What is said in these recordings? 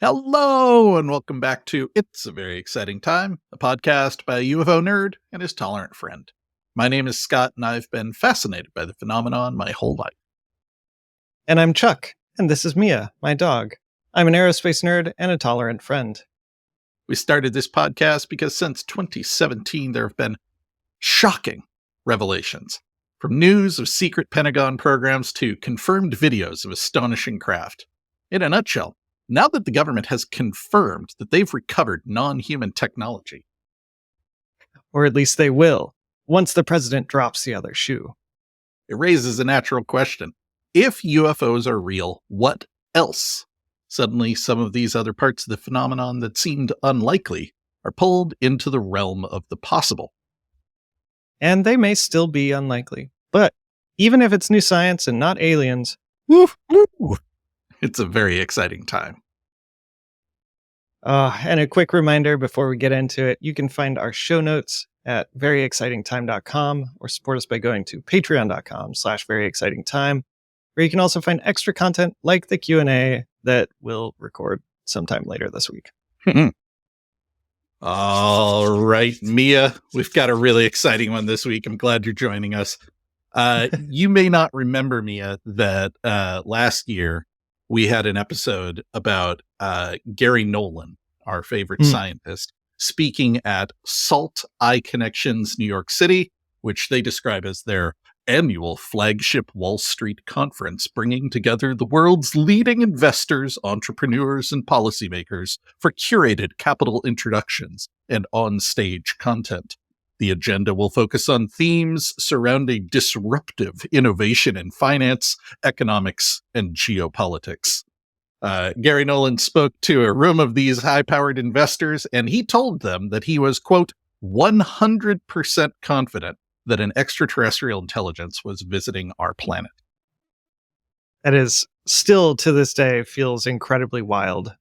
Hello, and welcome back to It's a Very Exciting Time, a podcast by a UFO nerd and his tolerant friend. My name is Scott, and I've been fascinated by the phenomenon my whole life. And I'm Chuck, and this is Mia, my dog. I'm an aerospace nerd and a tolerant friend. We started this podcast because since 2017, there have been shocking revelations. From news of secret Pentagon programs to confirmed videos of astonishing craft. In a nutshell, now that the government has confirmed that they've recovered non-human technology. Or at least they will, once the president drops the other shoe. It raises a natural question. If UFOs are real, what else? Suddenly, some of these other parts of the phenomenon that seemed unlikely are pulled into the realm of the possible. And they may still be unlikely. But even if it's new science and not aliens, woo, it's a very exciting time. And a quick reminder before we get into it, you can find our show notes at veryexcitingtime.com or support us by going to patreon.com/veryexcitingtime, where you can also find extra content like the Q&A that we'll record sometime later this week. All right, Mia, we've got a really exciting one this week. I'm glad you're joining us. You may not remember, Mia, that last year we had an episode about Gary Nolan, our favorite scientist, speaking at SALT Eye Connections, New York City, which they describe as their annual flagship Wall Street conference, bringing together the world's leading investors, entrepreneurs, and policymakers for curated capital introductions and on-stage content. The agenda will focus on themes surrounding disruptive innovation in finance, economics, and geopolitics. Gary Nolan spoke to a room of these high-powered investors, and he told them that he was, quote, 100% confident that an extraterrestrial intelligence was visiting our planet. That is still to this day feels incredibly wild.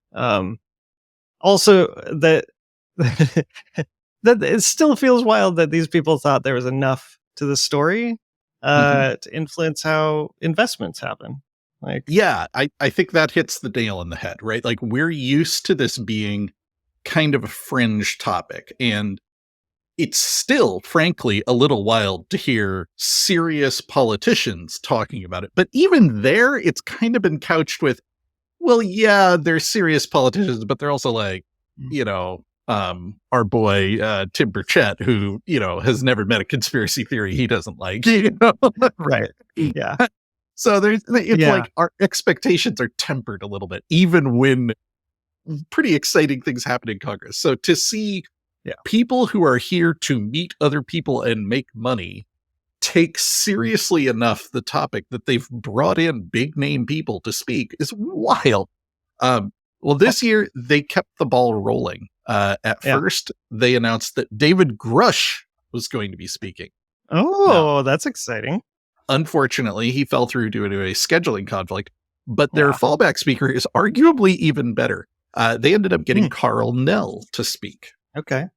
Also, that it still feels wild that these people thought there was enough to the story to influence how investments happen. Yeah, I think that hits the nail on the head, right? Like, we're used to this being kind of a fringe topic, and it's still, frankly, a little wild to hear serious politicians talking about it. But even there, it's kind of been couched with, well, yeah, they're serious politicians, but they're also like, our boy, Tim Burchett, who, has never met a conspiracy theory he doesn't like, Right. Yeah. So like our expectations are tempered a little bit, even when pretty exciting things happen in Congress. So to see people who are here to meet other people and make money take seriously enough the topic that they've brought in big name people to speak is wild. Well, this year they kept the ball rolling. First, they announced that David Grush was going to be speaking. Oh, that's exciting. Unfortunately, he fell through due to a scheduling conflict, but their fallback speaker is arguably even better. They ended up getting Karl Nell to speak. Okay.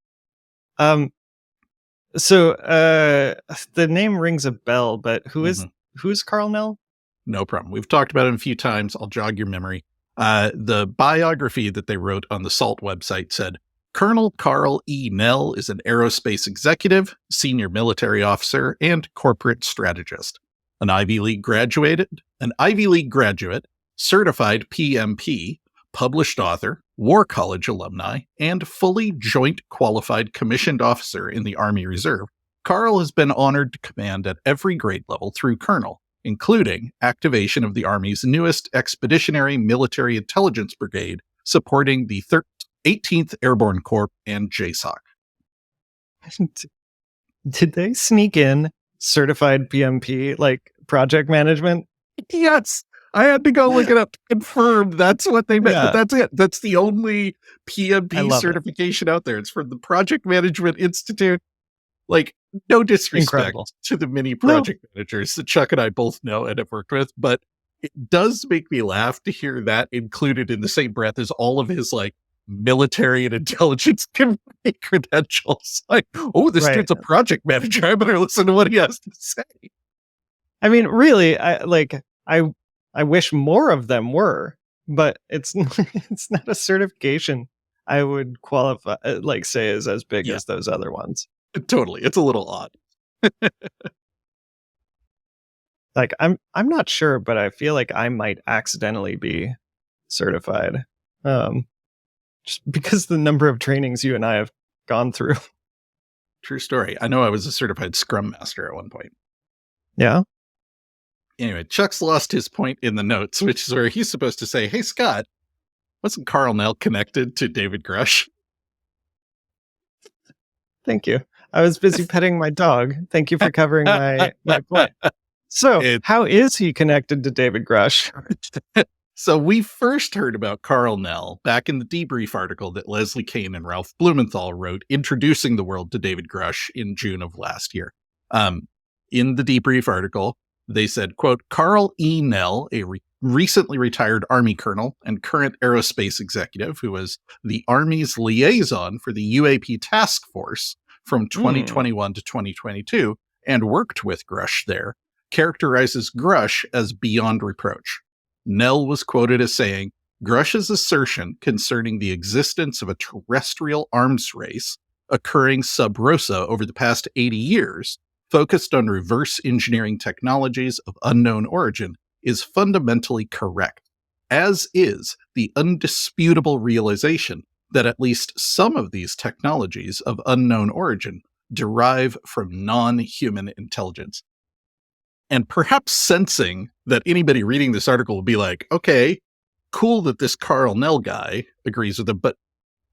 So the name rings a bell, but who's Karl Nell? No problem. We've talked about him a few times. I'll jog your memory. The biography that they wrote on the SALT website said, Colonel Karl E. Nell is an aerospace executive, senior military officer, and corporate strategist. An Ivy League graduate, certified PMP, published author, War College alumni, and fully joint qualified commissioned officer in the Army Reserve. Karl has been honored to command at every grade level through colonel, including activation of the Army's newest Expeditionary Military Intelligence Brigade, supporting the 18th Airborne Corps and JSOC. Did they sneak in certified PMP, like project management? Yes. I had to go look it up to confirm that's what they meant. But that's it. That's the only PMP certification out there. It's from the Project Management Institute. Like, no disrespect to the many project managers that Chuck and I both know and have worked with, but it does make me laugh to hear that included in the same breath as all of his, like, military and intelligence credentials. Like, oh, this dude's a project manager. I better listen to what he has to say. I mean, really, I wish more of them were, but it's it's not a certification I would qualify say is as big Yeah, as those other ones. totally. It's a little odd. Like I'm not sure, but I feel like I might accidentally be certified. Um just because the number of trainings you and I have gone through. True story. I know I was a certified Scrum Master at one point. Yeah. Anyway, Chuck's lost his point in the notes, which is where he's supposed to say, "Hey, Scott, wasn't Karl Nell connected to David Grush?" Thank you. I was busy petting my dog. Thank you for covering my point. So, It- how is he connected to David Grush? So we first heard about Karl Nell back in the debrief article that Leslie Kane and Ralph Blumenthal wrote, introducing the world to David Grush in June of last year. In the debrief article, they said, quote, Karl E. Nell, a recently retired Army colonel and current aerospace executive who was the Army's liaison for the UAP task force from 2021 to 2022 and worked with Grush there, characterizes Grush as beyond reproach. Nell was quoted as saying, Grush's assertion concerning the existence of a terrestrial arms race occurring sub rosa over the past 80 years, focused on reverse engineering technologies of unknown origin, is fundamentally correct, as is the undisputable realization that at least some of these technologies of unknown origin derive from non-human intelligence. And perhaps sensing that anybody reading this article will be like, okay, cool that this Karl Nell guy agrees with him, but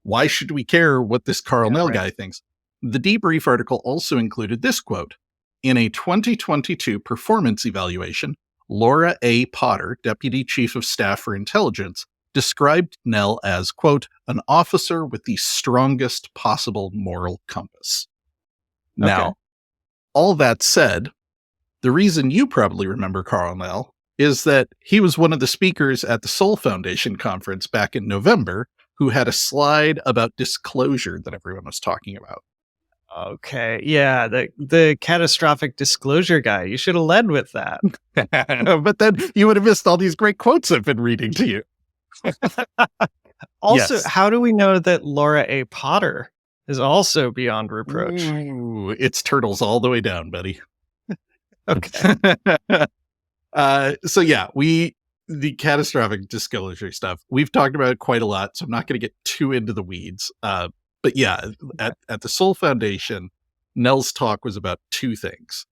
why should we care what this Karl Nell guy thinks? The debrief article also included this quote. In a 2022 performance evaluation, Laura A. Potter, Deputy Chief of Staff for Intelligence, described Nell as, quote, an officer with the strongest possible moral compass. Now, all that said, the reason you probably remember Karl Nell is that he was one of the speakers at the Soul Foundation conference back in November who had a slide about disclosure that everyone was talking about. Okay. Yeah, the catastrophic disclosure guy. You should have led with that. But then you would have missed all these great quotes I've been reading to you. Also, Yes. how do we know that Laura A. Potter is also beyond reproach? Ooh, it's turtles all the way down, buddy. Okay. So yeah, the catastrophic disclosure stuff, we've talked about it quite a lot, so I'm not going to get too into the weeds. But yeah, at the Soul Foundation, Nell's talk was about two things.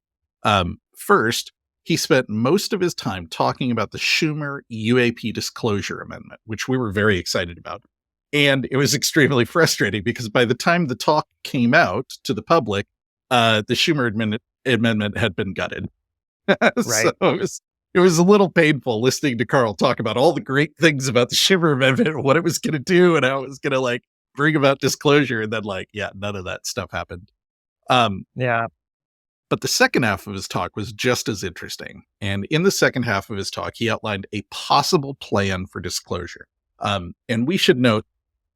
First, he spent most of his time talking about the Schumer UAP disclosure amendment, which we were very excited about. And it was extremely frustrating because by the time the talk came out to the public, the Schumer amendment had been gutted. Right. So it was a little painful listening to Karl talk about all the great things about the Schumer amendment, what it was going to do, and how it was going to like bring about disclosure. And then like, yeah, none of that stuff happened. Yeah. But the second half of his talk was just as interesting. And in the second half of his talk, he outlined a possible plan for disclosure. And we should note,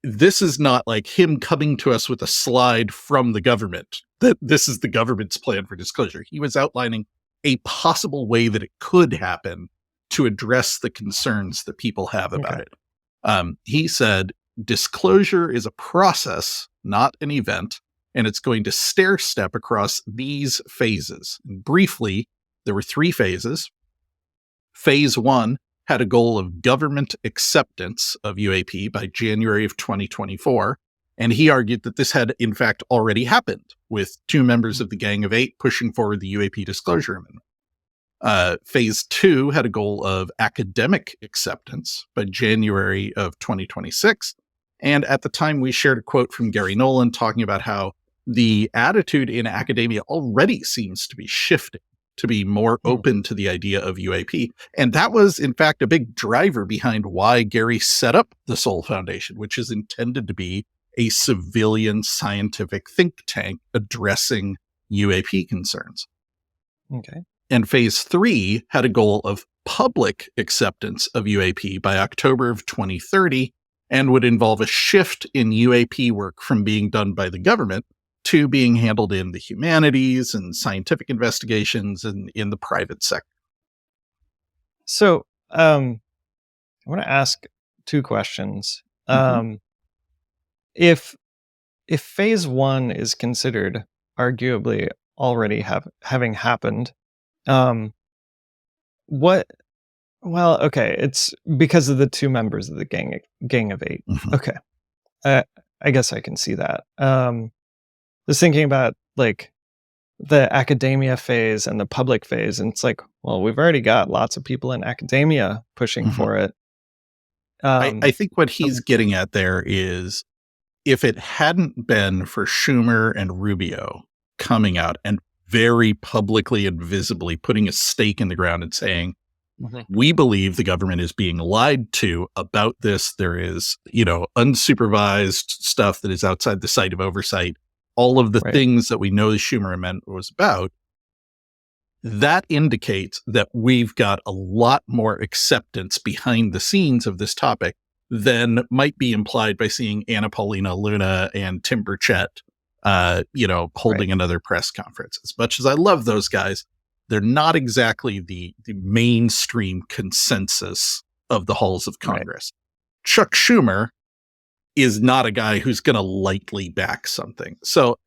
this is not like him coming to us with a slide from the government that this is the government's plan for disclosure. He was outlining a possible way that it could happen to address the concerns that people have about it. He said, disclosure is a process, not an event, and it's going to stair step across these phases. And briefly, there were three phases. Phase 1 had a goal of government acceptance of UAP by January of 2024. And he argued that this had, in fact, already happened, with two members of the Gang of Eight pushing forward the UAP disclosure amendment. Phase 2 had a goal of academic acceptance by January of 2026. And at the time, we shared a quote from Gary Nolan talking about how the attitude in academia already seems to be shifting to be more open to the idea of UAP. And that was, in fact, a big driver behind why Gary set up the Soul Foundation, which is intended to be a civilian scientific think tank addressing UAP concerns. Okay. And phase 3 had a goal of public acceptance of UAP by October of 2030 and would involve a shift in UAP work from being done by the government to being handled in the humanities and scientific investigations and in the private sector. So, I want to ask two questions. Mhm. If phase one is considered arguably already having happened, um, what? Well, okay, it's because of the two members of the gang of eight. Mhm. Okay, I guess I can see that. Just thinking about like the academia phase and the public phase, and it's like, well, we've already got lots of people in academia pushing Mhm. for it. I think what So- he's getting at there is if it hadn't been for Schumer and Rubio coming out and very publicly and visibly putting a stake in the ground and saying, Mhm. we believe the government is being lied to about this. There is, unsupervised stuff that is outside the site of oversight. All of the Right, things that we know the Schumer amendment was about, that indicates that we've got a lot more acceptance behind the scenes of this topic than might be implied by seeing Anna Paulina Luna and Tim Burchett, right, holding another press conference. As much as I love those guys, they're not exactly the mainstream consensus of the halls of right, Congress. Chuck Schumer is not a guy who's going to lightly back something. So right.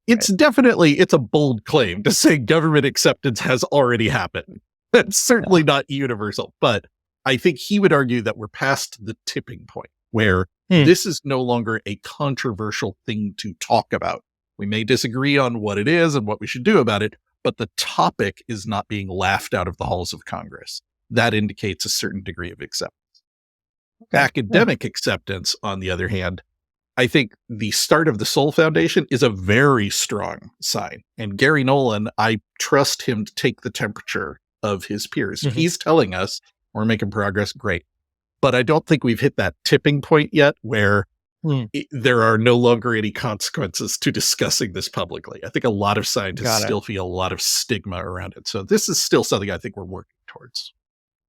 it's a bold claim to say government acceptance has already happened. That's Yeah. certainly not universal, but I think he would argue that we're past the tipping point where Hmm. this is no longer a controversial thing to talk about. We may disagree on what it is and what we should do about it, but the topic is not being laughed out of the halls of Congress. That indicates a certain degree of acceptance. Okay. Yeah. Academic acceptance, on the other hand, I think the start of the Soul Foundation is a very strong sign. And Gary Nolan, I trust him to take the temperature of his peers. Mhm. He's telling us we're making progress, great. But I don't think we've hit that tipping point yet where Hmm. there are no longer any consequences to discussing this publicly. I think a lot of scientists Got it. still feel a lot of stigma around it. So this is still something I think we're working towards.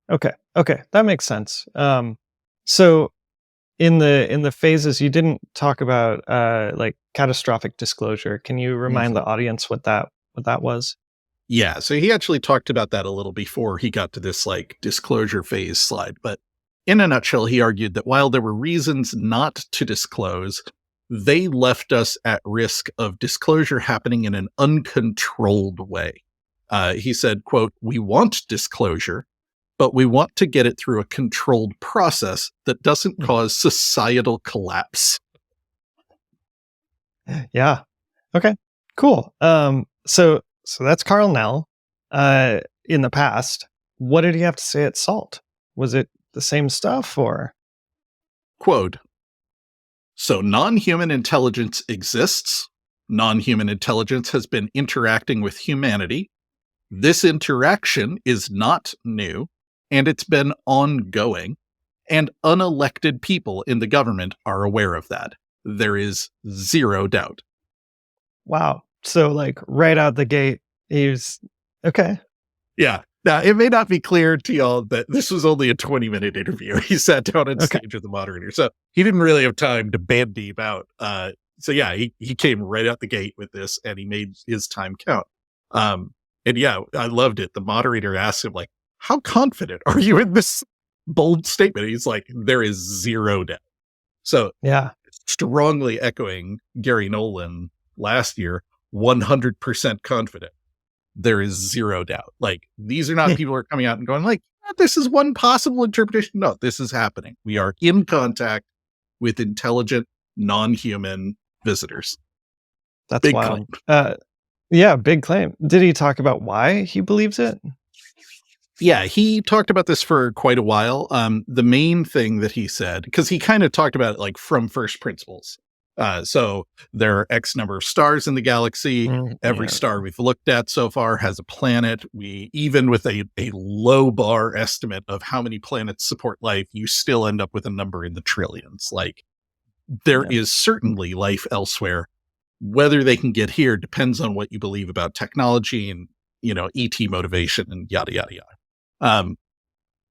Okay. Okay. That makes sense. So in the phases, you didn't talk about like catastrophic disclosure. Can you remind the audience what that was? Yeah, so he actually talked about that a little before he got to this like disclosure phase slide. But in a nutshell, he argued that while there were reasons not to disclose, they left us at risk of disclosure happening in an uncontrolled way. He said, quote, we want disclosure, but we want to get it through a controlled process that doesn't Mhm. cause societal collapse. Yeah. Okay. Cool. So that's Karl Nell. In the past, what did he have to say at Salt? Was it the same stuff or? Quote, so non-human intelligence exists. Non-human intelligence has been interacting with humanity. This interaction is not new, and it's been ongoing, and unelected people in the government are aware of that. There is zero doubt. Wow. So like right out the gate, he was okay. Yeah. Now, it may not be clear to y'all that this was only a 20-minute interview. He sat down on Okay. stage with the moderator. So he didn't really have time to bandy about. So yeah, he came right out the gate with this and he made his time count. And yeah, I loved it. The moderator asked him, like, how confident are you in this bold statement? He's like, there is zero doubt. So Yeah. strongly echoing Gary Nolan last year, 100% confident. There is zero doubt. Like, these are not people who are coming out and going like, this is one possible interpretation. No, this is happening. We are in contact with intelligent, non-human visitors. That's Big wild. claim. Yeah, big claim. Did he talk about why he believes it? Yeah, he talked about this for quite a while. The main thing that he said, because he kind of talked about it like from first principles. So there are X number of stars in the galaxy. Every Yeah. star we've looked at so far has a planet. We, even with a low bar estimate of how many planets support life, you still end up with a number in the trillions. Like, there Yeah. is certainly life elsewhere. Whether they can get here depends on what you believe about technology and, ET motivation and yada, yada, yada.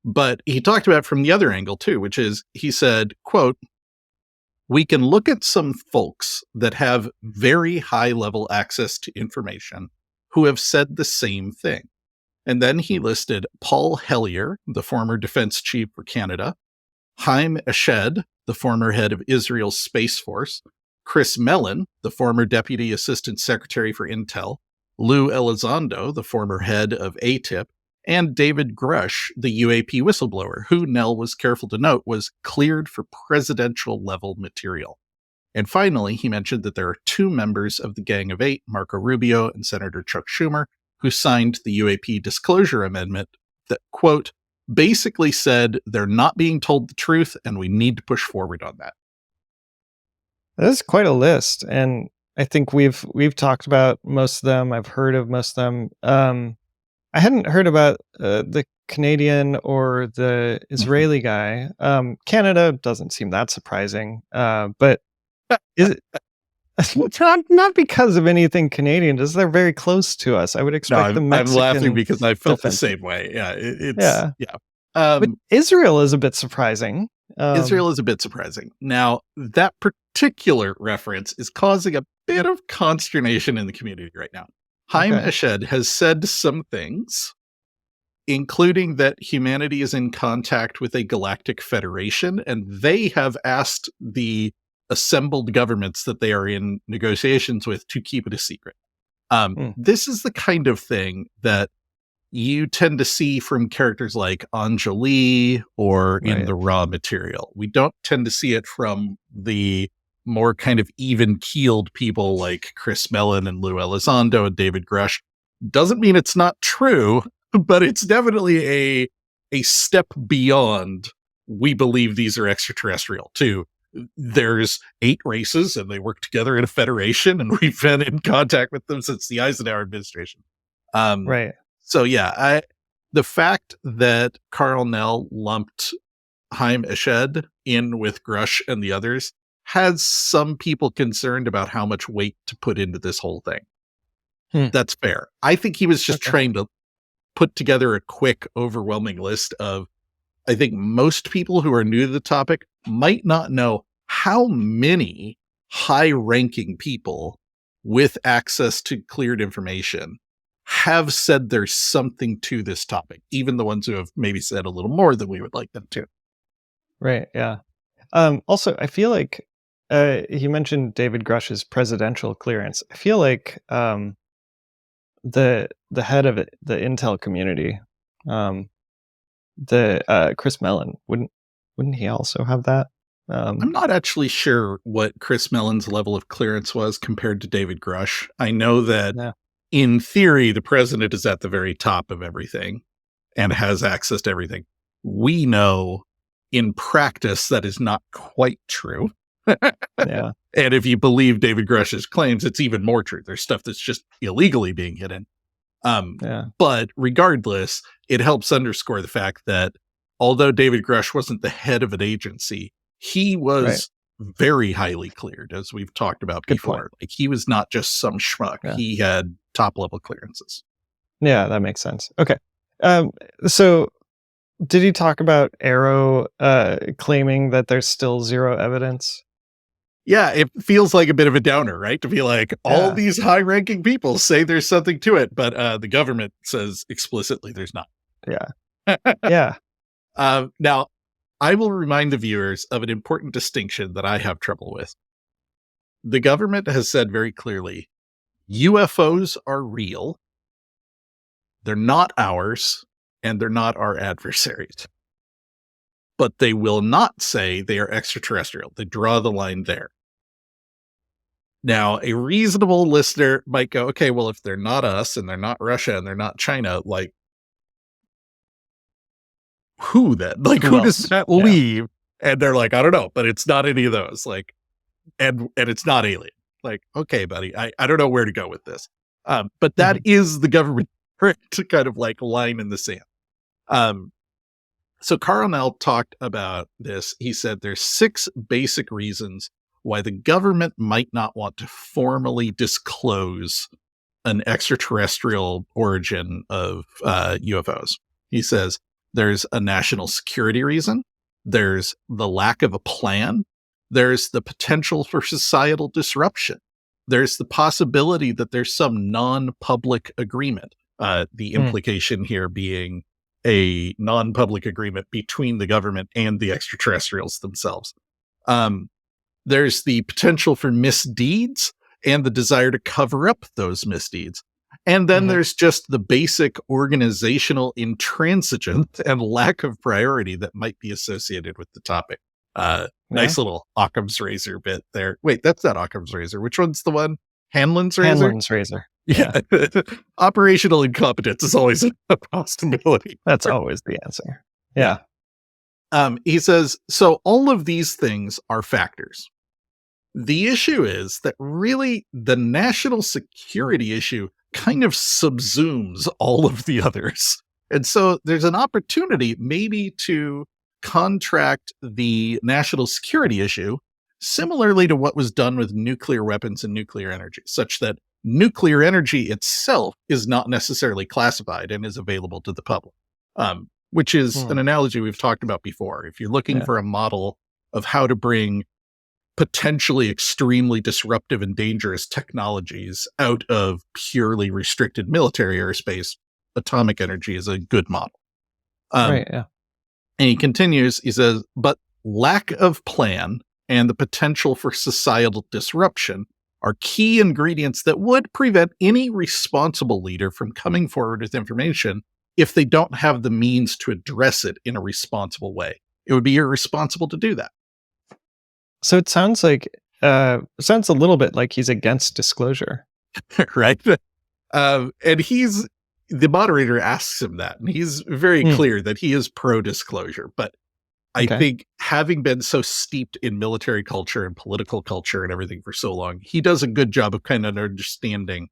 But he talked about it from the other angle too, which is he said, quote, we can look at some folks that have very high level access to information who have said the same thing. And then he listed Paul Hellyer, the former defense chief for Canada, Haim Eshed, the former head of Israel's Space Force, Chris Mellon, the former Deputy Assistant Secretary for Intel, Lou Elizondo, the former head of ATIP, and David Grush, the UAP whistleblower, who Nell was careful to note was cleared for presidential-level material. And finally, he mentioned that there are 2 members of the Gang of 8, Marco Rubio and Senator Chuck Schumer, who signed the UAP disclosure amendment that, quote, basically said they're not being told the truth and we need to push forward on that. That's quite a list, and I think we've talked about most of them. I've heard of most of them. I hadn't heard about the Canadian or the Israeli guy. Canada doesn't seem that surprising, but is it not because of anything Canadian? Just they're very close to us. I would expect the Mexican. I'm laughing because I felt defense. the same way. Yeah, yeah. But Israel is a bit surprising. Israel is a bit surprising. Now, that particular reference is causing a bit of consternation in the community right now. Haim Eshed has said some things, including that humanity is in contact with a galactic federation, and they have asked the assembled governments that they are in negotiations with to keep it a secret. This is the kind of thing that you tend to see from characters like Anjali or in the raw material. We don't tend to see it from the more kind of even-keeled people like Chris Mellon and Lou Elizondo and David Grush. Doesn't mean it's not true, but it's definitely a step beyond we believe these are extraterrestrial too. There's 8 races and they work together in a federation, and we've been in contact with them since the Eisenhower administration. So yeah, the fact that Karl Nell lumped Haim Eshed in with Grush and the others has some people concerned about how much weight to put into this whole thing. That's fair. I think he was just trying to put together a quick, overwhelming list of, I think most people who are new to the topic might not know how many high-ranking people with access to cleared information have said there's something to this topic, even the ones who have maybe said a little more than we would like them to. Right, yeah. Also, I feel like he mentioned David Grush's presidential clearance. I feel like the head of the Intel community, Chris Mellon, wouldn't he also have that? I'm not actually sure what Chris Mellon's level of clearance was compared to David Grush. I know that in theory, the president is at the very top of everything and has access to everything. We know in practice that is not quite true. And if you believe David Grush's claims, it's even more true. There's stuff that's just illegally being hidden. But regardless, it helps underscore the fact that although David Grush wasn't the head of an agency, he was very highly cleared, as we've talked about before. Like, he was not just some schmuck. He had top level clearances. Yeah, that makes sense. Okay. So did he talk about Arrow claiming that there's still 0 evidence? Yeah, it feels like a bit of a downer, right? To be like, all these high-ranking people say there's something to it, but the government says explicitly there's not. Now, I will remind the viewers of an important distinction that I have trouble with. The government has said very clearly, UFOs are real, they're not ours, and they're not our adversaries. But they will not say they are extraterrestrial. They draw the line there. Now, a reasonable listener might go, okay, well, if they're not us, and they're not Russia, and they're not China, like, who then? Like, who does that leave? And they're like, I don't know, but it's not any of those. Like, and it's not alien. Like, okay, buddy, I don't know where to go with this. But that is the government to kind of like line in the sand. So Karl Nell talked about this. He said there's 6 basic reasons why the government might not want to formally disclose an extraterrestrial origin of UFOs. He says there's a national security reason, there's the lack of a plan, there's the potential for societal disruption, there's the possibility that there's some non-public agreement, the implication here being a non-public agreement between the government and the extraterrestrials themselves. There's the potential for misdeeds and the desire to cover up those misdeeds. And then there's just the basic organizational intransigence and lack of priority that might be associated with the topic. Nice little Occam's razor bit there. Wait, that's not Occam's razor. Which one's the one? Hanlon's razor? Hanlon's razor. Yeah. Operational incompetence is always a possibility. That's always the answer. Yeah. He says, so all of these things are factors. The issue is that really the national security issue kind of subsumes all of the others. And so there's an opportunity maybe to contract the national security issue similarly to what was done with nuclear weapons and nuclear energy, such that nuclear energy itself is not necessarily classified and is available to the public, which is an analogy we've talked about before. If you're looking for a model of how to bring potentially extremely disruptive and dangerous technologies out of purely restricted military airspace, atomic energy is a good model. Right, yeah. And he continues, he says, but lack of plan and the potential for societal disruption are key ingredients that would prevent any responsible leader from coming forward with information if they don't have the means to address it in a responsible way. It would be irresponsible to do that. So it sounds like, sounds a little bit like he's against disclosure. Right? And the moderator asks him that, and he's very clear that he is pro-disclosure. But I think having been so steeped in military culture and political culture and everything for so long, he does a good job of kind of understanding,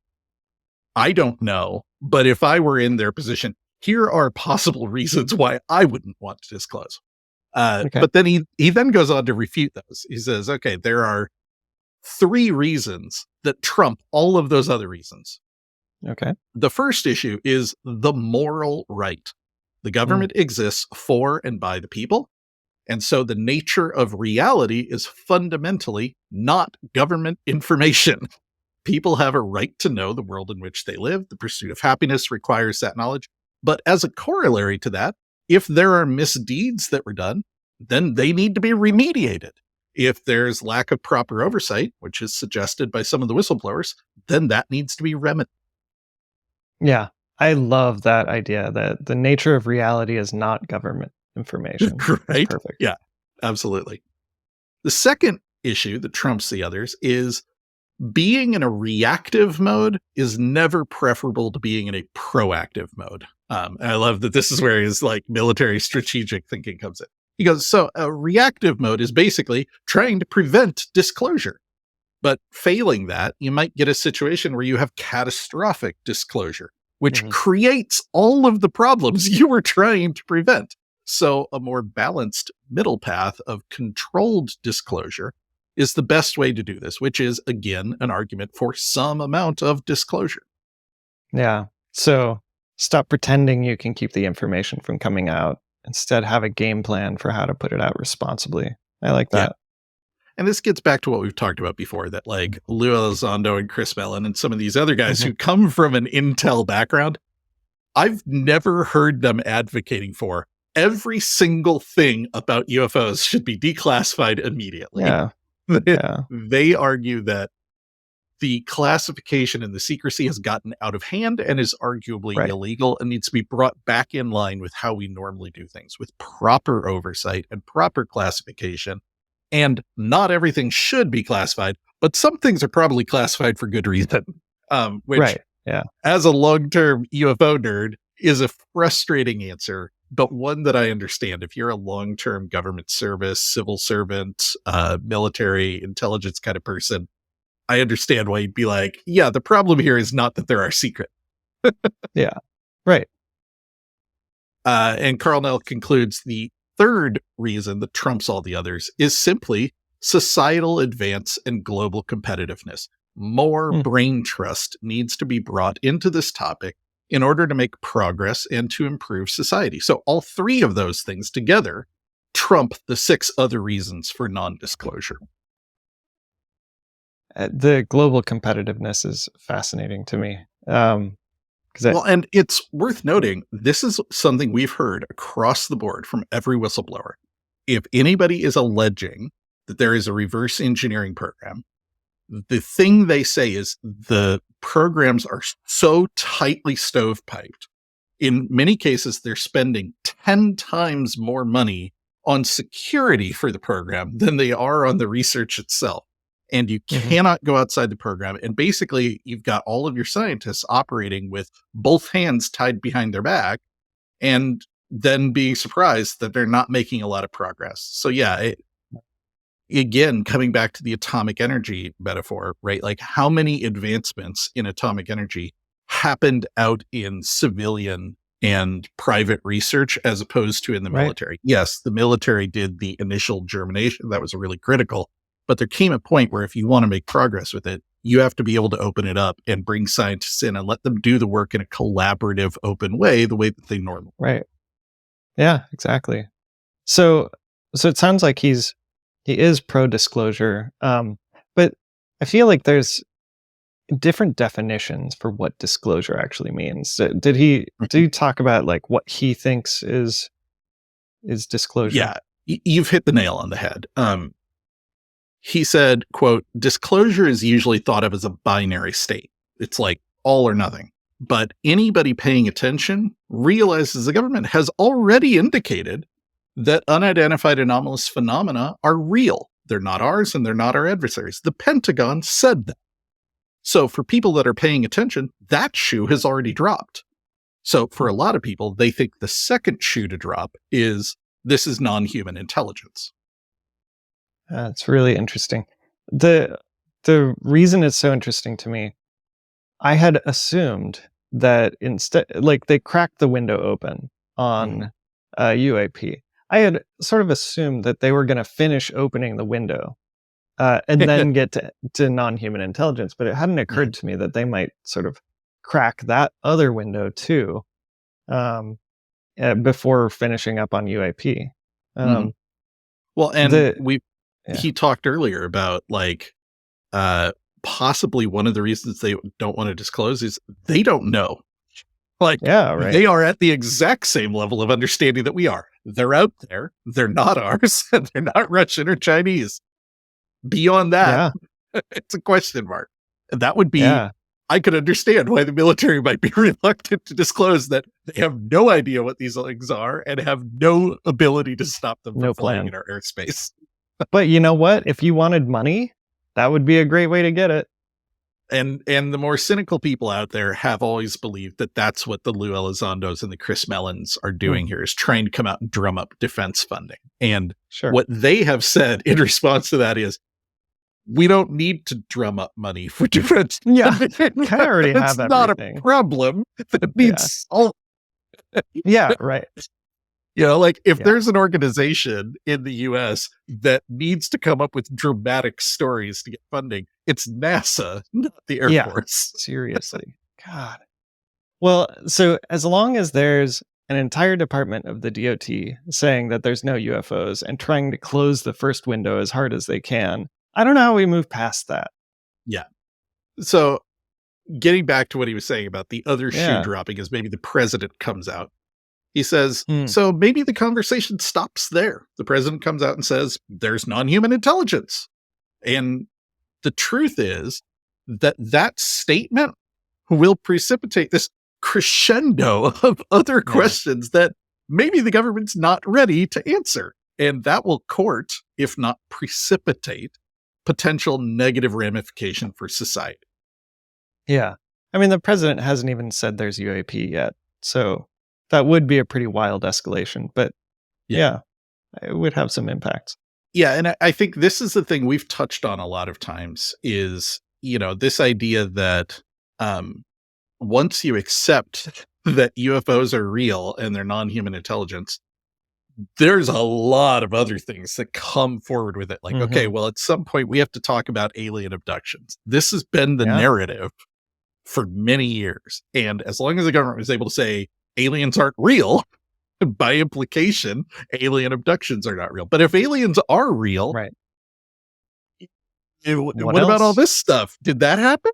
I don't know, but if I were in their position, here are possible reasons why I wouldn't want to disclose. But then he then goes on to refute those. He says, okay, there are 3 reasons that trump all of those other reasons. Okay. The first issue is the moral right. The government exists for and by the people. And so the nature of reality is fundamentally not government information. People have a right to know the world in which they live. The pursuit of happiness requires that knowledge. But as a corollary to that, if there are misdeeds that were done, then they need to be remediated. If there's lack of proper oversight, which is suggested by some of the whistleblowers, then that needs to be remedied. Yeah, I love that idea that the nature of reality is not government information. Right? That's perfect. Yeah, absolutely. The second issue that trumps the others is being in a reactive mode is never preferable to being in a proactive mode. I love that this is where his military strategic thinking comes in. He goes, so a reactive mode is basically trying to prevent disclosure. But failing that, you might get a situation where you have catastrophic disclosure, which creates all of the problems you were trying to prevent. So a more balanced middle path of controlled disclosure is the best way to do this, which is, again, an argument for some amount of disclosure. Yeah. So stop pretending you can keep the information from coming out. Instead, have a game plan for how to put it out responsibly. I like that. Yeah. And this gets back to what we've talked about before, that Lou Elizondo and Chris Mellon and some of these other guys who come from an intel background, I've never heard them advocating for every single thing about UFOs should be declassified immediately. Yeah. They argue that the classification and the secrecy has gotten out of hand and is arguably illegal and needs to be brought back in line with how we normally do things, with proper oversight and proper classification. And not everything should be classified, but some things are probably classified for good reason. Which, as a long-term UFO nerd, is a frustrating answer, but one that I understand. If you're a long-term government service, civil servant, military intelligence kind of person, I understand why you'd be like, yeah, the problem here is not that there are secrets. Yeah, right. And Karl Nell concludes the third reason that trumps all the others is simply societal advance and global competitiveness. More brain trust needs to be brought into this topic in order to make progress and to improve society. So all 3 of those things together trump the 6 other reasons for non-disclosure. The global competitiveness is fascinating to me. 'Cause Well, and it's worth noting, this is something we've heard across the board from every whistleblower. If anybody is alleging that there is a reverse engineering program, the thing they say is the programs are so tightly stovepiped. In many cases, they're spending 10 times more money on security for the program than they are on the research itself. And you cannot go outside the program. And basically, you've got all of your scientists operating with both hands tied behind their back and then being surprised that they're not making a lot of progress. So, yeah, again, coming back to the atomic energy metaphor, right? Like, how many advancements in atomic energy happened out in civilian and private research as opposed to in the military? Yes, the military did the initial germination. That was really critical. But there came a point where if you want to make progress with it, you have to be able to open it up and bring scientists in and let them do the work in a collaborative, open way, the way that they normally. Right. Yeah, exactly. So it sounds like he is pro disclosure. But I feel like there's different definitions for what disclosure actually means. So did he talk about like what he thinks is disclosure? Yeah, you've hit the nail on the head. He said, quote, disclosure is usually thought of as a binary state. It's like all or nothing. But anybody paying attention realizes the government has already indicated that unidentified anomalous phenomena are real. They're not ours and they're not our adversaries. The Pentagon said that. So for people that are paying attention, that shoe has already dropped. So for a lot of people, they think the second shoe to drop is this is non-human intelligence. It's really interesting. The reason it's so interesting to me, I had assumed that instead, like they cracked the window open on UAP. I had sort of assumed that they were going to finish opening the window and then get to non-human intelligence, but it hadn't occurred to me that they might sort of crack that other window too before finishing up on UAP. Well, and he talked earlier about like possibly one of the reasons they don't want to disclose is they don't know. Like, they are at the exact same level of understanding that we are. They're out there. They're not ours. And they're not Russian or Chinese. Beyond that, it's a question mark. And that would be, I could understand why the military might be reluctant to disclose that they have no idea what these things are and have no ability to stop them from flying in our airspace. But you know what? If you wanted money, that would be a great way to get it. And the more cynical people out there have always believed that that's what the Lou Elizondos and the Chris Mellons are doing here, is trying to come out and drum up defense funding. And what they have said in response to that is, we don't need to drum up money for defense. Yeah, I already have everything. It's not a problem that needs solved. Yeah, right. You know, like if there's an organization in the US that needs to come up with dramatic stories to get funding, it's NASA, not the Air Force. Seriously. God. Well, so as long as there's an entire department of the DOT saying that there's no UFOs and trying to close the first window as hard as they can, I don't know how we move past that. Yeah. So getting back to what he was saying about the other shoe dropping is maybe the president comes out. He says, so maybe the conversation stops there. The president comes out and says, there's non-human intelligence. And the truth is that that statement will precipitate this crescendo of other questions that maybe the government's not ready to answer. And that will court, if not precipitate, potential negative ramification for society. Yeah. I mean, the president hasn't even said there's UAP yet. So that would be a pretty wild escalation. But yeah, it would have some impacts. Yeah. And I think this is the thing we've touched on a lot of times is, you know, this idea that once you accept that UFOs are real and they're non-human intelligence, there's a lot of other things that come forward with it. Like, okay, well, at some point we have to talk about alien abductions. This has been the narrative for many years. And as long as the government was able to say aliens aren't real, by implication, alien abductions are not real. But if aliens are real, what about all this stuff? Did that happen?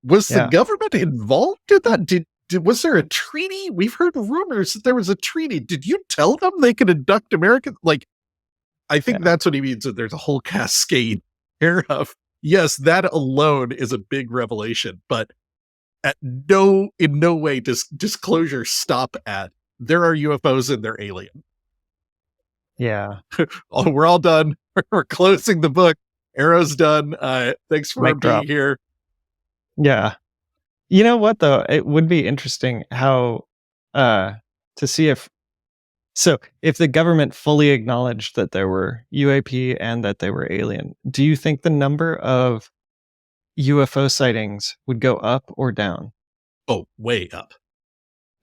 Was the government involved in that? was there a treaty? We've heard rumors that there was a treaty. Did you tell them they could abduct Americans? Like, I think that's what he means, that there's a whole cascade here of, yes, that alone is a big revelation, but in no way does disclosure stop at, there are UFOs and they're alien. Yeah. Oh, we're all done. We're closing the book. Arrow's done. Thanks for being here. Yeah. You know what, though? It would be interesting how to see if the government fully acknowledged that there were UAP and that they were alien, do you think the number of UFO sightings would go up or down? Oh, way up.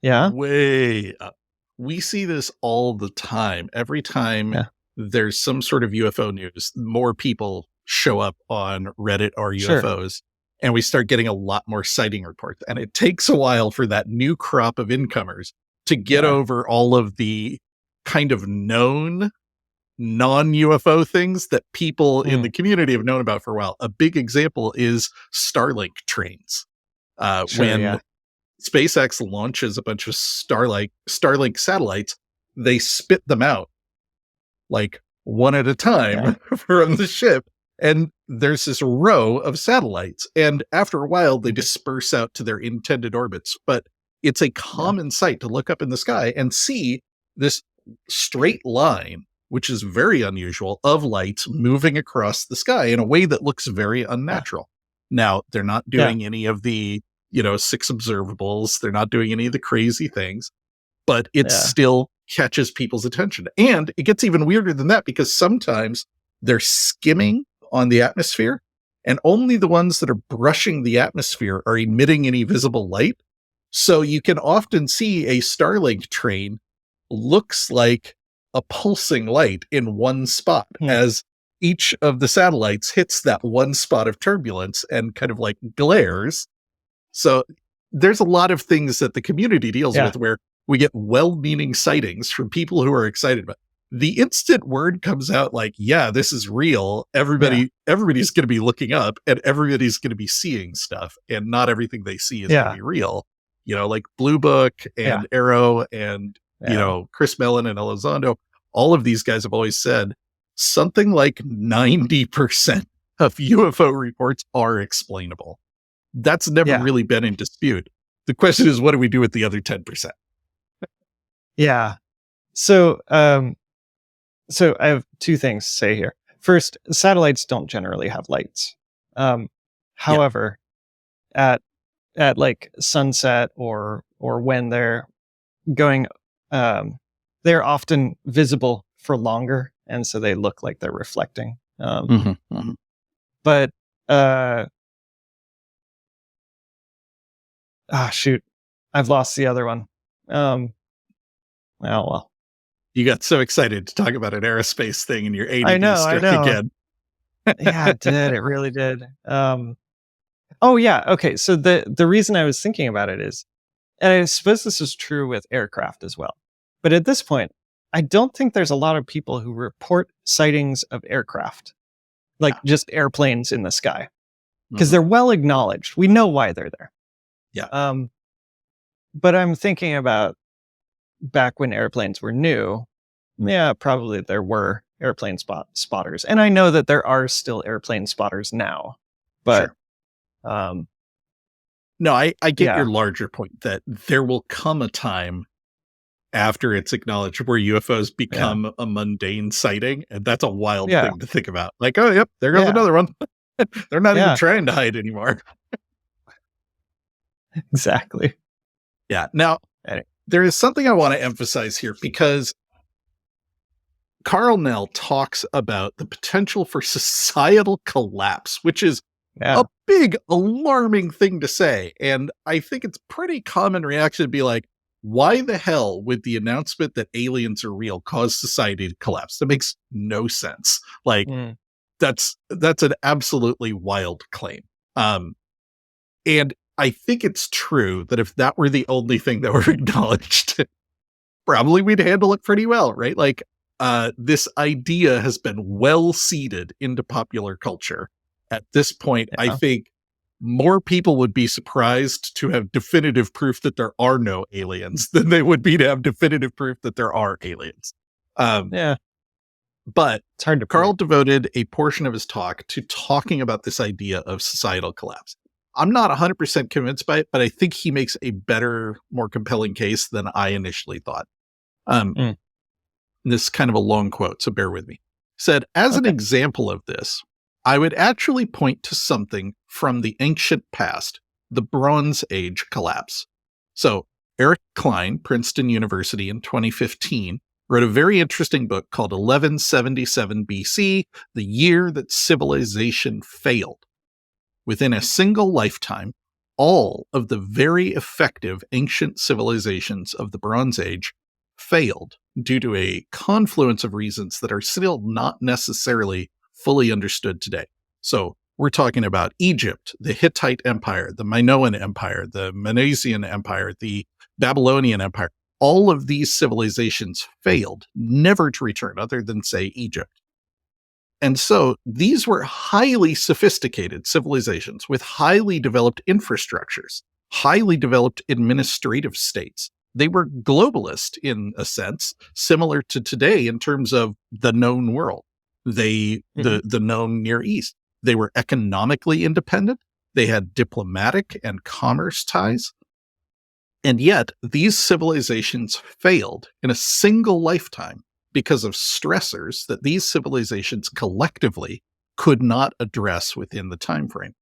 Yeah? Way up. We see this all the time. Every time there's some sort of UFO news, more people show up on Reddit or UFOs, and we start getting a lot more sighting reports. And it takes a while for that new crop of incomers to get over all of the kind of known non-UFO things that people in the community have known about for a while. A big example is Starlink trains. When SpaceX launches a bunch of Starlink satellites, they spit them out like one at a time from the ship. And there's this row of satellites. And after a while, they disperse out to their intended orbits. But it's a common sight to look up in the sky and see this straight line, which is very unusual, of lights moving across the sky in a way that looks very unnatural. Now, they're not doing any of the 6 observables. They're not doing any of the crazy things, but it still catches people's attention. And it gets even weirder than that, because sometimes they're skimming on the atmosphere, and only the ones that are brushing the atmosphere are emitting any visible light. So you can often see a Starlink train looks like a pulsing light in one spot as each of the satellites hits that one spot of turbulence and kind of like glares. So there's a lot of things that the community deals with where we get well-meaning sightings from people who are excited about it. The instant word comes out like, this is real, everybody's going to be looking up and everybody's going to be seeing stuff, and not everything they see is going to be real. Like Blue Book and Arrow and, Chris Mellon and Elizondo, all of these guys have always said something like 90% of UFO reports are explainable. That's never really been in dispute. The question is, what do we do with the other 10%? Yeah. So I have 2 things to say here. First, satellites don't generally have lights. However, at like sunset or when they're going, they're often visible for longer, and so they look like they're reflecting. But shoot, I've lost the other one. Well. You got so excited to talk about an aerospace thing, and your ADD struck again. Yeah, it did. It really did. Okay. So the reason I was thinking about it is, and I suppose this is true with aircraft as well, but at this point, I don't think there's a lot of people who report sightings of aircraft, like just airplanes in the sky, because they're well acknowledged. We know why they're there. Yeah. But I'm thinking about back when airplanes were new. Probably there were airplane spotters, and I know that there are still airplane spotters now. But no, I get your larger point that there will come a time after it's acknowledged where UFOs become a mundane sighting, and that's a wild thing to think about. Like, oh, yep, there goes another one. They're not even trying to hide anymore. Exactly. Yeah. Now, there is something I want to emphasize here, because Karl Nell talks about the potential for societal collapse, which is a big, alarming thing to say. And I think it's pretty common reaction to be like, why the hell would the announcement that aliens are real cause society to collapse? That makes no sense. Like, that's an absolutely wild claim. And I think it's true that if that were the only thing that were acknowledged, probably we'd handle it pretty well, right? Like, this idea has been well seeded into popular culture. At this point, I think more people would be surprised to have definitive proof that there are no aliens than they would be to have definitive proof that there are aliens. Yeah, But it's hard to Karl prove. devoted a portion of his talk to talking about this idea of societal collapse. I'm not 100% convinced by it, but I think he makes a better, more compelling case than I initially thought. Mm. This is kind of a long quote, so bear with me. Said, as an Okay. example of this, I would actually point to something from the ancient past, the Bronze Age collapse. So Eric Klein, Princeton University in 2015, wrote a very interesting book called 1177 BC, the year that civilization failed. Within a single lifetime, all of the very effective ancient civilizations of the Bronze Age failed due to a confluence of reasons that are still not necessarily fully understood today. So we're talking about Egypt, the Hittite Empire, the Minoan Empire, the Manasian Empire, the Babylonian Empire. All of these civilizations failed, never to return, other than, say, Egypt. And so these were highly sophisticated civilizations with highly developed infrastructures, highly developed administrative states. They were globalist in a sense, similar to today in terms of the known world, the known Near East. They were economically independent. They had diplomatic and commerce ties. And yet these civilizations failed in a single lifetime because of stressors that these civilizations collectively could not address within the time frame.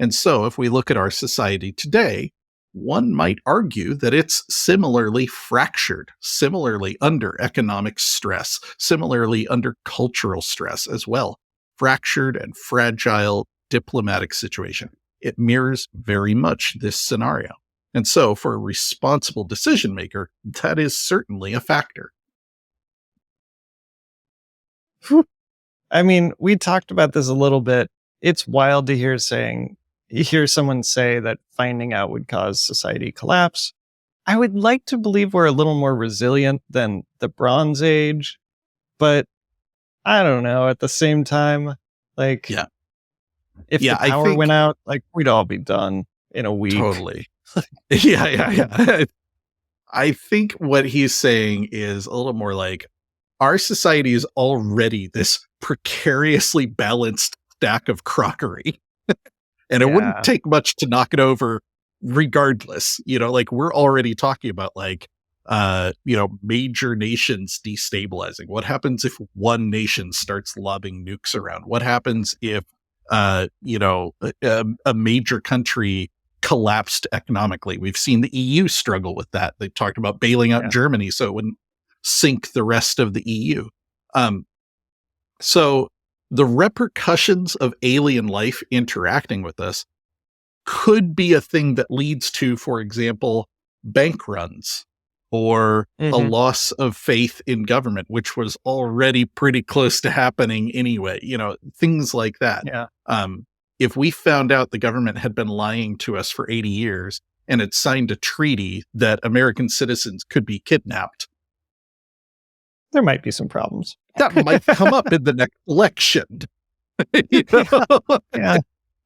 And so if we look at our society today, one might argue that it's similarly fractured, similarly under economic stress, similarly under cultural stress as well. Fractured and fragile diplomatic situation. It mirrors very much this scenario. And so for a responsible decision maker, that is certainly a factor. I mean, we talked about this a little bit. It's wild to hear someone say that finding out would cause society collapse. I would like to believe we're a little more resilient than the Bronze Age, but I don't know. At the same time, like, Yeah. if the I power think went out, like, we'd all be done in a week. totally. Yeah. I think what he's saying is a little more like our society is already this precariously balanced stack of crockery. And it wouldn't Yeah. take much to knock it over regardless. Like we're already talking about like major nations destabilizing. What happens if one nation starts lobbing nukes around? What happens if a major country collapsed economically? We've seen the EU struggle with that. They talked about bailing out Germany so it wouldn't sink the rest of the EU. So the repercussions of alien life interacting with us could be a thing that leads to, for example, bank runs or a loss of faith in government, which was already pretty close to happening anyway, things like that. Yeah. If we found out the government had been lying to us for 80 years and had signed a treaty that American citizens could be kidnapped, there might be some problems. That might come up in the next election. Yeah.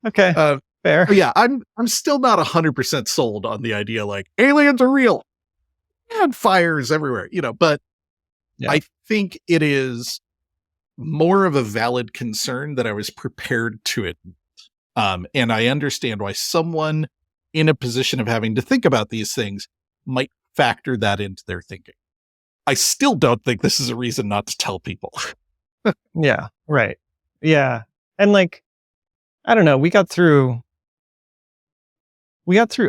Okay. Fair. Yeah, I'm still not 100% sold on the idea like aliens are real and fires everywhere, but I think it is more of a valid concern that I was prepared to admit. And I understand why someone in a position of having to think about these things might factor that into their thinking. I still don't think this is a reason not to tell people. Yeah, right. Yeah. And like, I don't know, we got through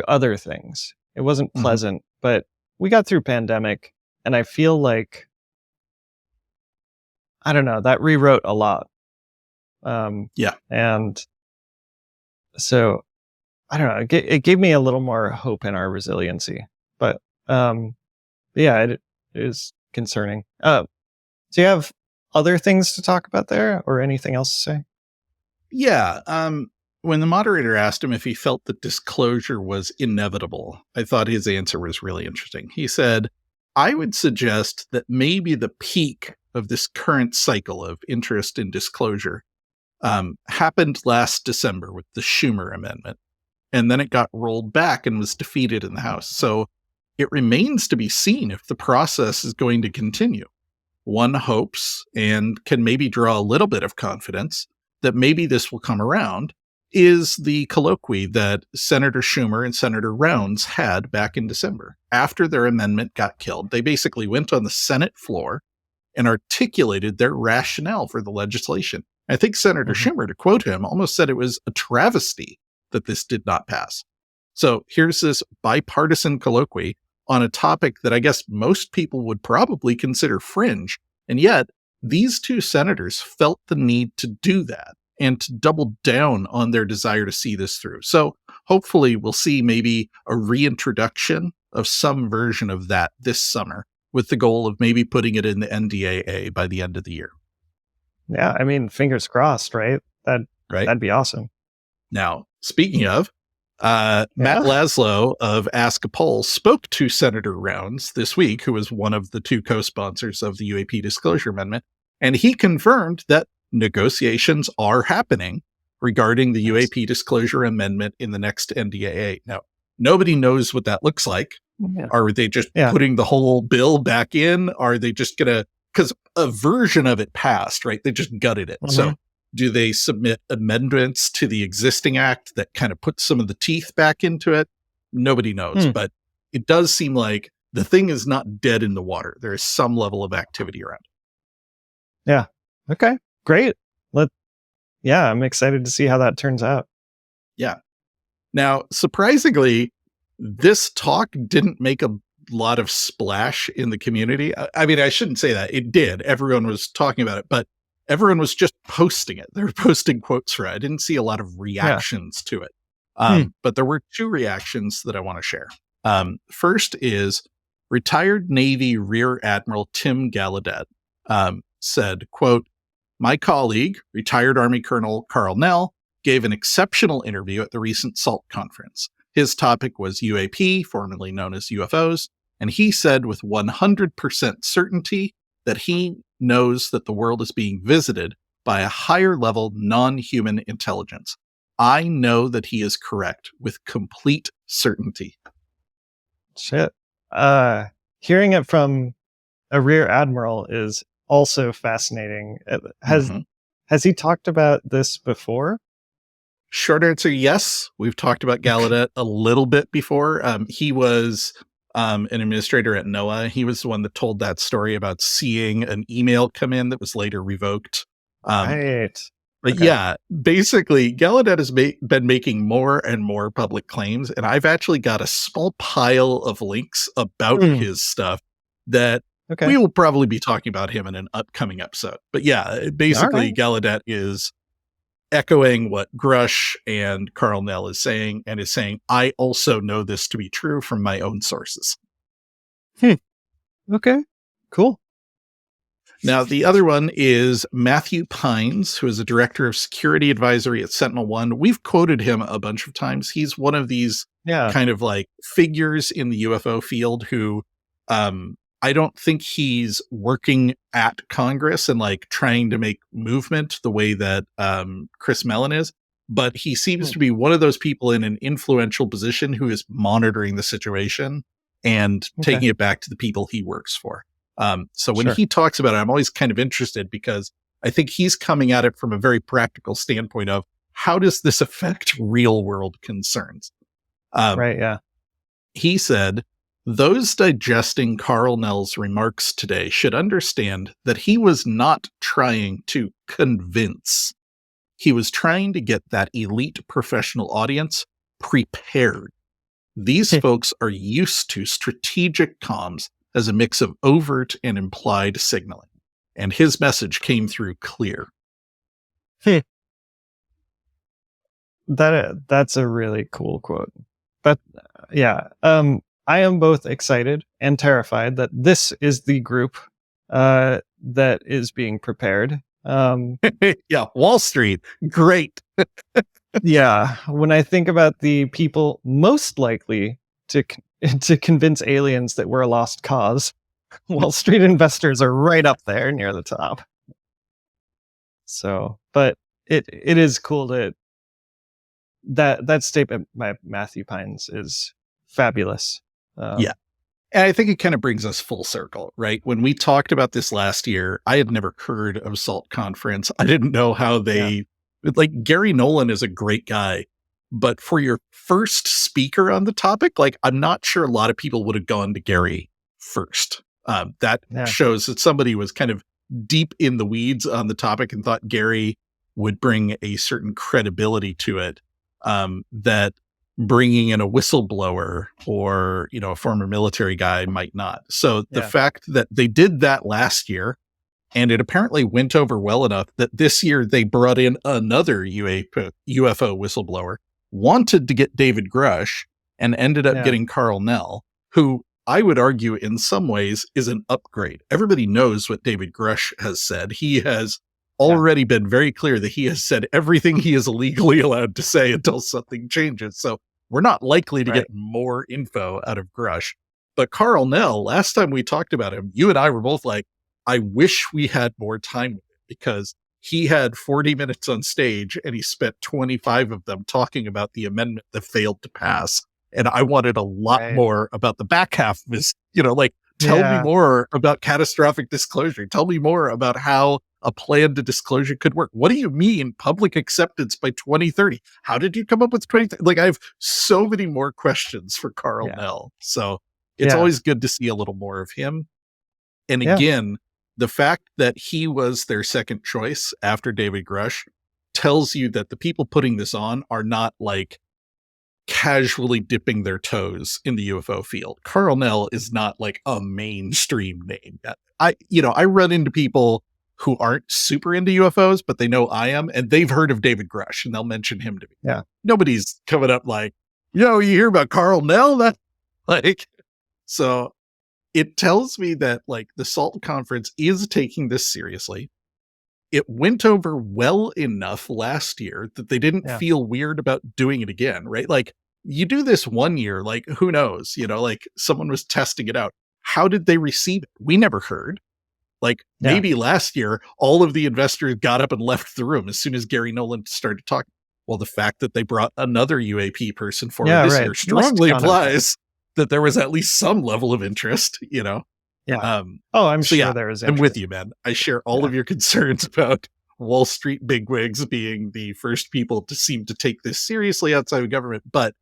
other things. It wasn't pleasant, but we got through pandemic, and I feel like, I don't know, that rewrote a lot. Yeah. And so, I don't know, it gave me a little more hope in our resiliency. But yeah, it is concerning. Do you have other things to talk about there or anything else to say? Yeah. When the moderator asked him if he felt that disclosure was inevitable, I thought his answer was really interesting. He said, I would suggest that maybe the peak of this current cycle of interest in disclosure happened last December with the Schumer Amendment. and then it got rolled back and was defeated in the House. So it remains to be seen if the process is going to continue. One hopes and can maybe draw a little bit of confidence that maybe this will come around is the colloquy that Senator Schumer and Senator Rounds had back in December. After their amendment got killed, they basically went on the Senate floor and articulated their rationale for the legislation. I think Senator Schumer, to quote him, almost said it was a travesty that this did not pass. So here's this bipartisan colloquy on a topic that I guess most people would probably consider fringe. And yet, these two senators felt the need to do that and to double down on their desire to see this through. So hopefully we'll see maybe a reintroduction of some version of that this summer, with the goal of maybe putting it in the NDAA by the end of the year. Yeah, I mean, fingers crossed, right? That'd be awesome. Now, speaking of, Matt Laszlo of Ask a Poll spoke to Senator Rounds this week, who was one of the two co-sponsors of the UAP Disclosure Amendment, and he confirmed that negotiations are happening regarding the UAP Disclosure Amendment in the next NDAA. Now, nobody knows what that looks like. Yeah. Are they just putting the whole bill back in? Are they just going to, because a version of it passed, right? They just gutted it. So do they submit amendments to the existing act that kind of puts some of the teeth back into it? Nobody knows, but it does seem like the thing is not dead in the water. There is some level of activity around. Yeah. Okay, great. I'm excited to see how that turns out. Yeah. Now, surprisingly, this talk didn't make a lot of splash in the community. I mean, I shouldn't say that. It did. Everyone was talking about it, but everyone was just posting it. They were posting quotes for it. I didn't see a lot of reactions to it. But there were two reactions that I want to share. First is retired Navy Rear Admiral Tim Gallaudet said, quote, "My colleague, retired Army Colonel Karl Nell, gave an exceptional interview at the recent SALT conference. His topic was UAP, formerly known as UFOs, and he said with 100% certainty that he knows that the world is being visited by a higher level non-human intelligence. I know that he is correct with complete certainty." Shit. Hearing it from a rear admiral is also fascinating. Has he talked about this before? Short answer, yes. We've talked about Gallaudet a little bit before. He was an administrator at NOAA. He was the one that told that story about seeing an email come in that was later revoked. Right. But yeah, basically, Gallaudet has been making more and more public claims, and I've actually got a small pile of links about his stuff that we will probably be talking about him in an upcoming episode. But yeah, basically, Gallaudet is echoing what Grush and Karl Nell is saying, and is saying, I also know this to be true from my own sources. Okay, cool. Now, the other one is Matthew Pines, who is a director of security advisory at Sentinel-1. We've quoted him a bunch of times. He's one of these kind of like figures in the UFO field who I don't think he's working at Congress and like trying to make movement the way that Chris Mellon is, but he seems to be one of those people in an influential position who is monitoring the situation and taking it back to the people he works for. So when he talks about it, I'm always kind of interested because I think he's coming at it from a very practical standpoint of how does this affect real world concerns? He said, those digesting Karl Nell's remarks today should understand that he was not trying to convince. He was trying to get that elite professional audience prepared. These folks are used to strategic comms as a mix of overt and implied signaling, and his message came through clear. That's a really cool quote. But I am both excited and terrified that this is the group that is being prepared. Wall Street, great. When I think about the people most likely to convince aliens that we're a lost cause, Wall Street investors are right up there near the top. So, but it is cool that statement by Matthew Pines is fabulous. Yeah. And I think it kind of brings us full circle, right? When we talked about this last year, I had never heard of SALT Conference. I didn't know how they, like, Gary Nolan is a great guy, but for your first speaker on the topic, like, I'm not sure a lot of people would have gone to Gary first. That shows that somebody was kind of deep in the weeds on the topic and thought Gary would bring a certain credibility to it, that bringing in a whistleblower or, you know, a former military guy might not. So the fact that they did that last year, and it apparently went over well enough that this year they brought in another UFO whistleblower, wanted to get David Grush, and ended up getting Karl Nell, who I would argue in some ways is an upgrade. Everybody knows what David Grush has said. He has already been very clear that he has said everything he is legally allowed to say until something changes. So we're not likely to get more info out of Grush. But Karl Nell, last time we talked about him, you and I were both like, I wish we had more time with it, because he had 40 minutes on stage and he spent 25 of them talking about the amendment that failed to pass. And I wanted a lot more about the back half of his, you know, like, tell me more about catastrophic disclosure. Tell me more about how a plan to disclosure could work. What do you mean public acceptance by 2030? How did you come up with 2030? Like, I have so many more questions for Karl Nell. So it's always good to see a little more of him. And again, the fact that he was their second choice after David Grush tells you that the people putting this on are not like casually dipping their toes in the UFO field. Karl Nell is not like a mainstream name. I run into people who aren't super into UFOs, but they know I am, and they've heard of David Grush, and they'll mention him to me. Yeah. Nobody's coming up like, you hear about Karl Nell? That, like, so it tells me that, like, the SALT conference is taking this seriously. It went over well enough last year that they didn't feel weird about doing it again, right? Like, you do this one year, like, who knows, like someone was testing it out. How did they receive it? We never heard. Like, maybe last year, all of the investors got up and left the room as soon as Gary Nolan started talking. Well, the fact that they brought another UAP person forward this year strongly implies that there was at least some level of interest, Yeah. I'm sure there is interest. I'm with you, man. I share all of your concerns about Wall Street bigwigs being the first people to seem to take this seriously outside of government. But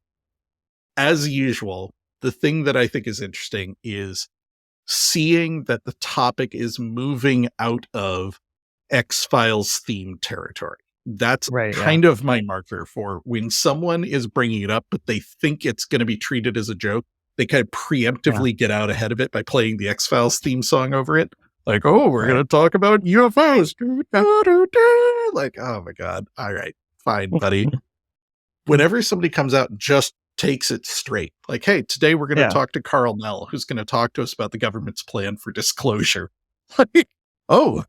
as usual, the thing that I think is interesting is seeing that the topic is moving out of X-Files themed territory. That's kind of my marker for when someone is bringing it up, but they think it's going to be treated as a joke. They kind of preemptively get out ahead of it by playing the X-Files theme song over it. Like, oh, we're going to talk about UFOs. Like, oh my God. All right, fine, buddy. Whenever somebody comes out, just takes it straight. Like, hey, today we're going to talk to Karl Nell, who's going to talk to us about the government's plan for disclosure. Like, oh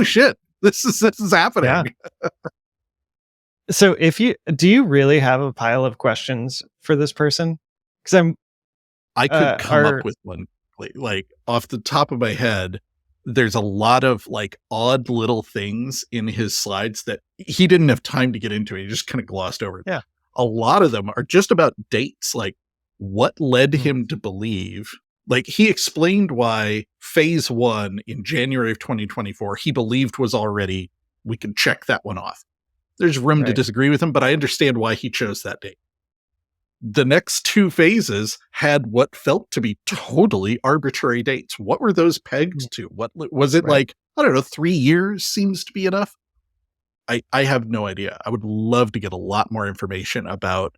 shit, this is happening. So do you really have a pile of questions for this person? Because I could come up with one, like, off the top of my head. There's a lot of, like, odd little things in his slides that he didn't have time to get into. He just kind of glossed over it. Yeah. A lot of them are just about dates, like what led him to believe. Like, he explained why phase 1 in January of 2024, he believed was already, we can check that one off. There's room to disagree with him, but I understand why he chose that date. The next 2 phases had what felt to be totally arbitrary dates. What were those pegged to? What was it like? I don't know, 3 years seems to be enough. I have no idea. I would love to get a lot more information about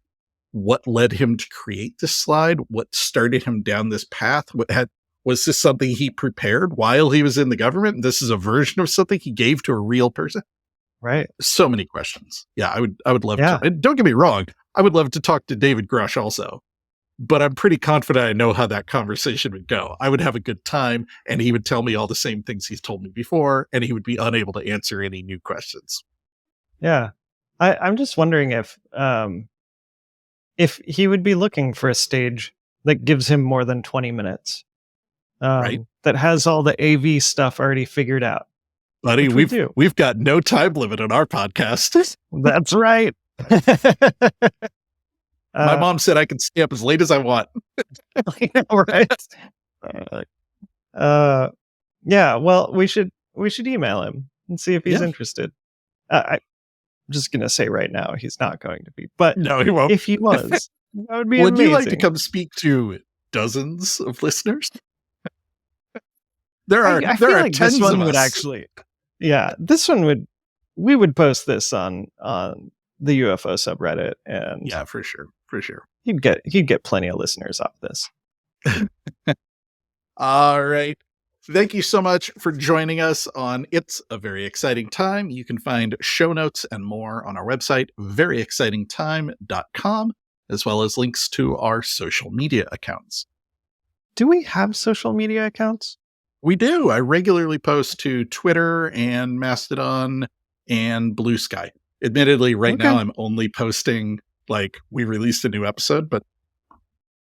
what led him to create this slide, what started him down this path. Was this something he prepared while he was in the government? This is a version of something he gave to a real person. Right. So many questions. Yeah, I would love to. And don't get me wrong, I would love to talk to David Grush also. But I'm pretty confident I know how that conversation would go. I would have a good time, and he would tell me all the same things he's told me before, and he would be unable to answer any new questions. Yeah. I'm just wondering if he would be looking for a stage that gives him more than 20 minutes. That has all the AV stuff already figured out. Buddy, we've got no time limit on our podcast. That's right. My mom said I can stay up as late as I want. I know, right? Yeah. Well, we should email him and see if he's interested. I'm just gonna say right now he's not going to be, but No, he won't. if he was, that would be Would amazing. you like to come speak to dozens of listeners? There are I feel like tens this one of would us. actually. Yeah, this one would. We would post this on the UFO subreddit, and Yeah, for sure. he'd get plenty of listeners off this. All right. Thank you so much for joining us on It's a Very Exciting Time. You can find show notes and more on our website, veryexcitingtime.com, as well as links to our social media accounts. Do we have social media accounts? We do. I regularly post to Twitter and Mastodon and Blue Sky. Admittedly, right now I'm only posting like we released a new episode, but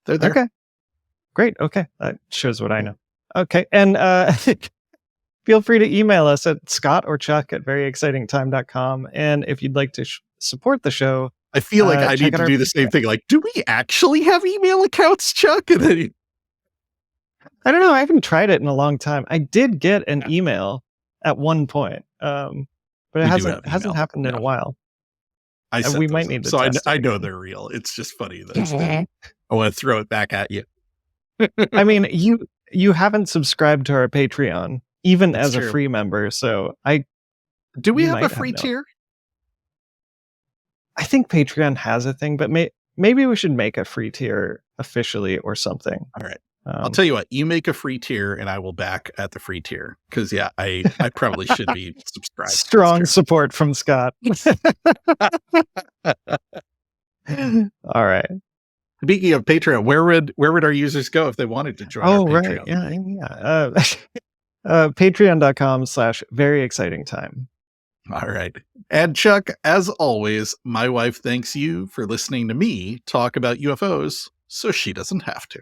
they're there. Okay. Great. Okay. That shows what I know. Okay. And feel free to email us at Scott or Chuck at veryexcitingtime.com. And if you'd like to support the show, I feel like I need to do the same thing. Like, do we actually have email accounts, Chuck? And then I don't know. I haven't tried it in a long time. I did get an email at one point, but it hasn't happened in a while. We might need to. So I know they're real. It's just funny that I want to throw it back at you. I mean, you haven't subscribed to our Patreon, even as a free member. So do we have a free tier? I think Patreon has a thing, but maybe we should make a free tier officially or something. All right. I'll tell you what, you make a free tier and I will back at the free tier. Because, yeah, I probably should be subscribed. Strong support from Scott. All right. Speaking of Patreon, where would our users go if they wanted to join our Patreon? Right. Yeah. Patreon.com/veryexcitingtime. All right. And Chuck, as always, my wife thanks you for listening to me talk about UFOs so she doesn't have to.